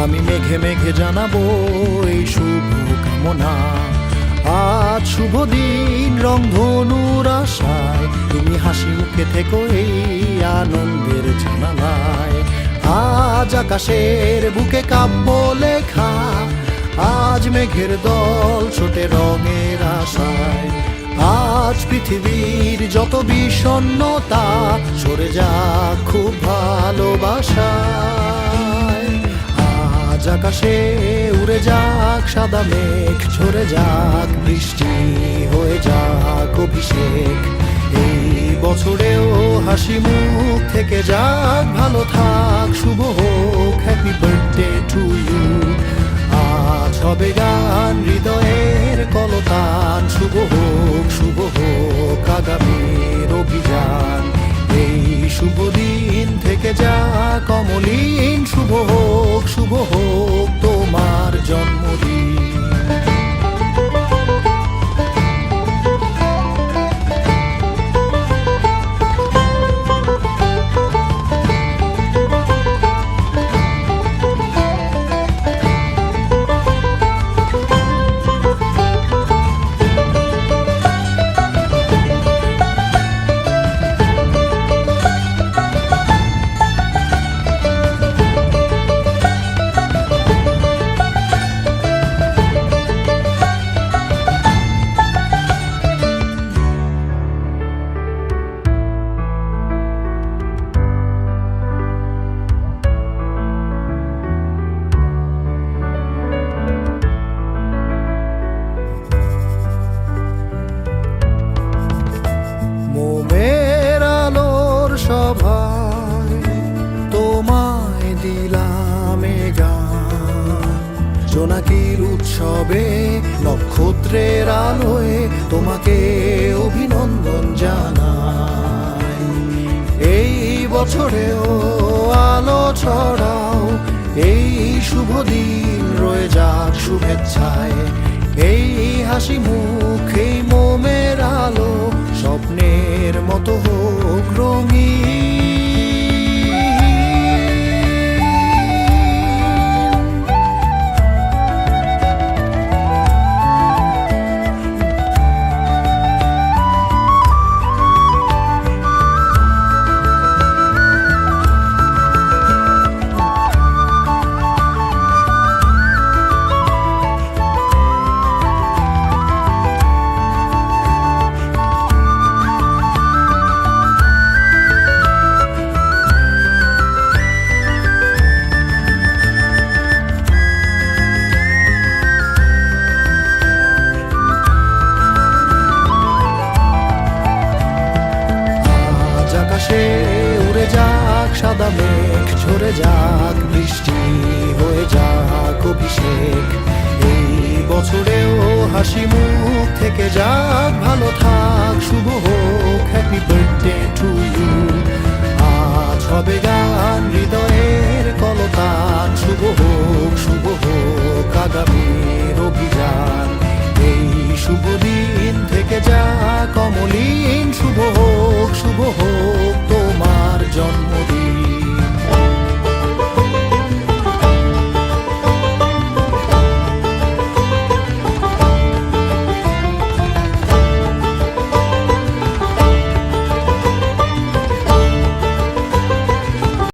আমি মেঘে মেঘে জানাবো এই শুভ কামনা। আজ শুভ দিন রংধনুর আশায়, তুমি হাসি মুখে থেকো এই আনন্দের জানালায়। আজ আকাশের বুকে কাব্য লেখা, আজ মেঘের দল ছোটে রঙের আশায়। আজ পৃথিবীর যত বিষণ্ণতা সরে যাক খুব ভালোবাসায়। আজ আকাশে উড়ে যাক সাদা মেঘ, ঝরে যাক বৃষ্টি, হয়ে যাক অভিষেক। এই বছরেও হাসি মুখ থেকে যাক, ভালো থাক, শুভ হোক, হ্যাপি বার্থডে টু ইউ। আজ হবে গান হৃদয়ের কলতান, শুভ হোক আগামীর অভিযান। এই শুভ দিন থেকে যাক অমলিন, শুভ হোক তোমার জন্মদিন। সভায় তোমায় দিলাম গান, জোনাকির উৎসবে নক্ষত্রের আলোয় তোমাকে অভিনন্দন জানাই। এই বছরেও আলো ছড়াও, এই শুভ দিন রয়ে যাক শুভেচ্ছায়। এই হাসি মুখ, এই মোমের আলো স্বপ্নের মতো হোক রঙিন। উড়ে যাক সাদা মেঘ, ঝরে যাক বৃষ্টি, হয়ে যাক অভিষেক। এই বছরেও হাসি মুখ থেকে যাক, ভালো থাক, শুভ হোক, হ্যাপি বার্থডে টু ইউ। আজ হবে গান হৃদয়ের কলতান, শুভ হোক আগামীর অভিযান।